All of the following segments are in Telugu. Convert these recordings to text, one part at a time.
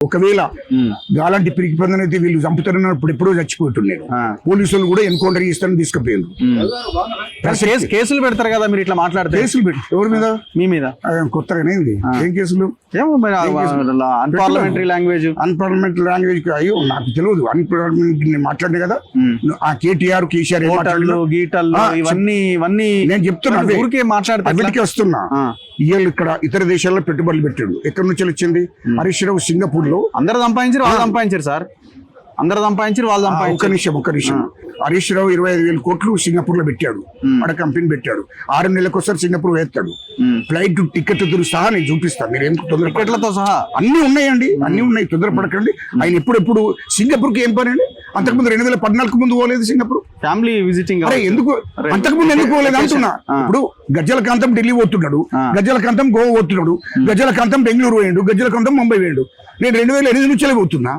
ఒకవేళ గాలంటి పిరికి పందని అయితే వీళ్ళు చంపుతారన్నప్పుడు ఎప్పుడో చచ్చిపోతున్నాడు. పోలీసులు కూడా ఎన్కౌంటర్ చేస్తారని తీసుకుపోయారు. కేసులు పెడతారు కదా మీరు ఇట్లా మాట్లాడితే. కేసులు పెట్టి ఎవరి మీద? మీ మీద. కొత్తగానే ఏం కేసులు? Unparliamentary language. అన్పార్లమెంటరీ లాంగ్వేజ్ అయ్యో నాకు తెలియదు. అన్పార్లమెంట్ మాట్లాడే కదా ఆ కేటీఆర్ కేసీఆర్ గీటలు ఇవన్నీ నేను చెప్తున్నా. ఊరికే మాట్లాడితే వస్తున్నా. వీళ్ళు ఇక్కడ ఇతర దేశాల్లో పెట్టుబడులు పెట్టాడు. ఎక్కడి నుంచి వచ్చింది? హరీష్ రావు సింగపూర్ లో. అందరు సంపాదించారు, వాళ్ళు సంపాదించారు సార్. అందరు సంపాదించారు, వాళ్ళు సంపాదించారు. ఒక్క నిమిషం. హరీష్ రావు 25,000 కోట్లు సింగపూర్ లో పెట్టాడు. ఆడ కంపెనీ పెట్టాడు. 6 నెలలకోసారి సింగపూర్ వేస్తాడు. ఫ్లైట్ టికెట్ సహా నేను చూపిస్తాను. మీరు ఏం టికెట్లతో సహా అన్ని ఉన్నాయండి, అన్ని ఉన్నాయి. తొందరపడకండి. ఆయన ఎప్పుడు సింగపూర్ కి ఏం పని అండి? అంతకుముందు 2014 ముందు పోలేదు సింగపూర్? Family visiting. ఎందుకు అంతకుముందు ఎందుకు పోలేదు అంటున్నా. ఇప్పుడు గజ్జలకాంతం ఢిల్లీ పోతున్నాడు, గజ్జలకాంతం గోవా పోతున్నాడు, గజ్జలకాంతం బెంగళూరు వేయండు, గజ్జలకాంతం ముంబై వేయండు. నేను 2008 నుంచే పోతున్నా.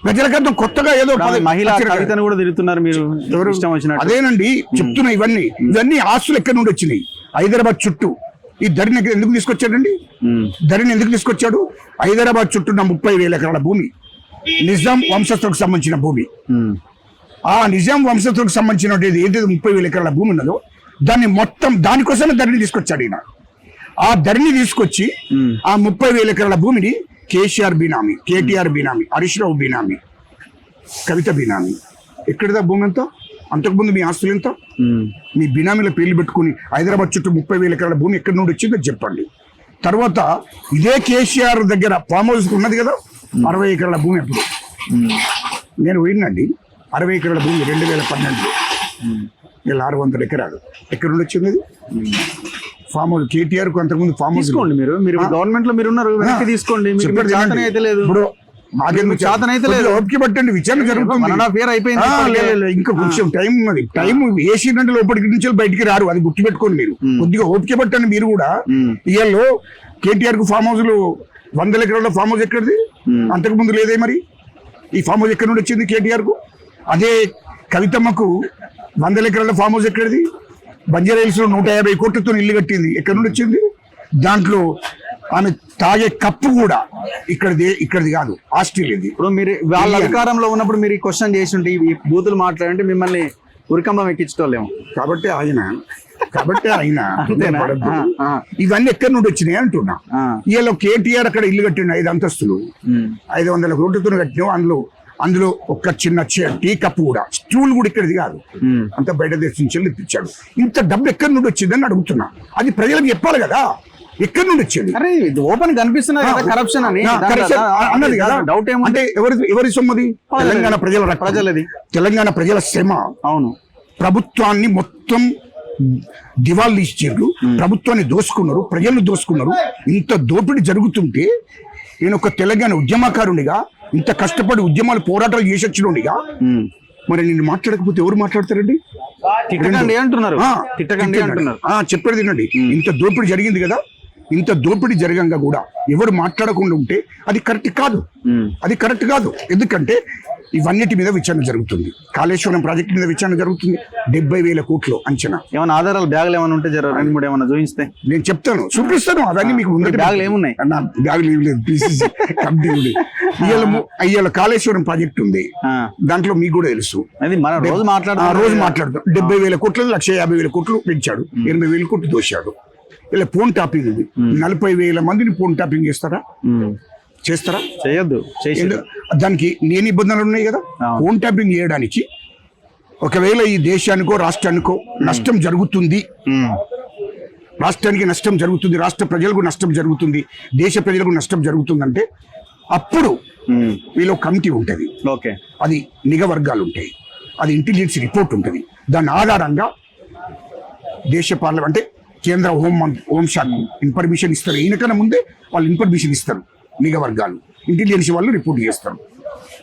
గజ్జలకాంతం కొత్తగా ఏదో మహిళా కవితను కూడా తిరుగుతున్నారు మీరు. అదేనండి చెప్తున్నా. ఇవన్నీ ఆస్తులు ఎక్కడి నుండి వచ్చినాయి? హైదరాబాద్ చుట్టూ ఈ ధరణి ఎందుకు తీసుకొచ్చాడండి? ధరణి ఎందుకు తీసుకొచ్చాడు? హైదరాబాద్ చుట్టూ 30,000 ఎకరాల భూమి నిజాం వంశస్థులకు సంబంధించిన భూమి. ఆ నిజాం వంశస్థులకు సంబంధించిన ఏదైతే 30,000 ఎకరాల భూమి ఉన్నదో దాన్ని మొత్తం దానికోసమే ధరణి తీసుకొచ్చాడు ఈయన. ఆ ధరణి తీసుకొచ్చి ఆ 30,000 ఎకరాల భూమిని కేసీఆర్ బినామీ, కేటీఆర్ బినామీ, హరీష్ రావు బినామీ, కవిత బినామీ. ఎక్కడిదా భూమి ఎంత? అంతకుముందు మీ ఆస్తులు ఎంత? మీ బినామీల పేర్లు పెట్టుకుని హైదరాబాద్ చుట్టూ 30,000 ఎకరాల భూమి ఎక్కడి నుండి వచ్చిందో చెప్పండి. తర్వాత ఇదే కేసీఆర్ దగ్గర ఫామ్ హౌస్ ఉన్నది కదా 60 ఎకరాల భూమి. ఎప్పుడు నేను పోయినండి 60 ఎకరాల భూమి 2012లో. ఇలా 600 ఎకరాలు ఎక్కడి నుండి వచ్చింది అది? Farm house. కేటీఆర్ కు అంతకుముందు ఫామ్ హౌస్. తీసుకోండి, మీరు గవర్నమెంట్ లో మీరు ఉన్నారు, తీసుకోండి. ఇప్పుడు ఓపిక పట్టండి, విచారణ జరుగుతుంది. ఇంకా కొంచెం టైం ఉన్నది. టైం వేసినట్టు లోపలికి నుంచి బయటికి రారు. అది గుర్తుపెట్టుకోండి. మీరు కొద్దిగా ఓపిక పట్టండి. మీరు కూడా ఇవాళ కేటీఆర్ కు ఫామ్ హౌస్ 100 ఎకరాల ఫామ్ హౌస్ ఎక్కడిది? అంతకుముందు లేదే. మరి ఈ ఫామ్ హౌస్ ఎక్కడి నుండి వచ్చింది కేటీఆర్ కు? అదే కవితమ్మకు 100 ఎకరాల ఫామ్ హౌస్ ఎక్కడిది? బంజారాహిల్స్ లో 150 కోట్లతో ఇల్లు కట్టింది. ఎక్కడి నుండి వచ్చింది? దాంట్లో ఆమె తాగే కప్పు కూడా ఇక్కడిది కాదు, ఆస్ట్రేలియాది. ఇప్పుడు మీరు వాళ్ళ అధికారంలో ఉన్నప్పుడు మీరు ఈ క్వశ్చన్ చేసి ఉంటే, ఈ బూతులు మాట్లాడంటే మిమ్మల్ని ఉరికంబం ఎక్కించలేము. కాబట్టి ఆయన ఇవన్నీ ఎక్కడి నుండి వచ్చినాయి అంటున్నా. ఇవాళ కేటీఆర్ అక్కడ ఇల్లు కట్టిండు 5 అంతస్తులు, 500 కోట్లతో కట్టినావు. అందులో ఒక చిన్న టీ కప్పు కూడా, స్టూల్ కూడా ఇక్కడిది కాదు, అంత బయట దేశం నుంచి ఇప్పించాడు. ఇంత డబ్బు ఎక్కడి నుండి వచ్చిందని అడుగుతున్నా. అది ప్రజలకు చెప్పాలి కదా ఎక్కడి నుండి వచ్చింది. ఓపెన్ కనిపిస్తున్నది కరప్షన్ అని అన్నది కదా. డౌట్ ఏమంటే ఎవరి సొమ్మది? తెలంగాణ ప్రజలది, తెలంగాణ ప్రజల శ్రమ. అవును. ప్రభుత్వాన్ని మొత్తం దివాళ్ళు ఇచ్చారు, ప్రభుత్వాన్ని దోసుకున్నారు, ప్రజలను దోసుకున్నారు. ఇంత దోపిడీ జరుగుతుంటే నేను ఒక తెలంగాణ ఉద్యమకారునిగా, ఇంత కష్టపడి ఉద్యమాలు పోరాటాలు చేసి వచ్చినోడిగా, మరి నేను మాట్లాడకపోతే ఎవరు మాట్లాడతారండి? చెప్పేది తినండి. ఇంత దోపిడీ జరిగింది కదా, ఇంత దోపిడీ జరగంగా కూడా ఎవరు మాట్లాడకుండా ఉంటే అది కరెక్ట్ కాదు. ఎందుకంటే ఇవన్నిటి మీద విచారణ జరుగుతుంది. కాళేశ్వరం ప్రాజెక్టు మీద విచారణ జరుగుతుంది. 70,000 కోట్లు అంచనా. ఏమైనా ఆధారాలు బ్యాగులు ఏమైనా ఉంటే 2-3 ఏమైనా చూపిస్తే నేను చెప్తాను, చూపిస్తాను. అవన్నీ మీకు ముందు బ్యాగులు ఏమున్నాయి? బ్యాగులు ఏమి లేదు. ఇవాళ కాళేశ్వరం ప్రాజెక్ట్ ఉంది, దాంట్లో మీకు కూడా తెలుసు. రోజు మాట్లాడుతాం. 70,000 కోట్లు 150,000 కోట్లు పెంచాడు, 80,000 కోట్లు దోశాడు. ఇలా ఫోన్ టాపింగ్ ఉంది. 40,000 మందిని ఫోన్ టాపింగ్ చేస్తారా? చేయొద్దు. దానికి నేను ఇబ్బందులు ఉన్నాయి కదా. ఫోన్ ట్యాపింగ్ చేయడానికి ఒకవేళ ఈ దేశానికో రాష్ట్రానికో నష్టం జరుగుతుంది, రాష్ట్రానికి నష్టం జరుగుతుంది, రాష్ట్ర ప్రజలకు నష్టం జరుగుతుంది, దేశ ప్రజలకు నష్టం జరుగుతుందంటే అప్పుడు వీళ్ళు కమిటీ ఉంటుంది. అది నిఘా వర్గాలు ఉంటాయి, అది ఇంటెలిజెన్స్ రిపోర్ట్ ఉంటుంది. దాని ఆధారంగా దేశ పార్లమెంట్ అంటే కేంద్ర హోంశాఖ ఇన్ఫర్మేషన్ ఇస్తారు. ఈయనకన్నా ముందే వాళ్ళు ఇన్ఫర్మేషన్ ఇస్తారు. నిఘా వర్గాలు, ఇంటెలిజెన్స్ వాళ్ళు రిపోర్ట్ చేస్తారు.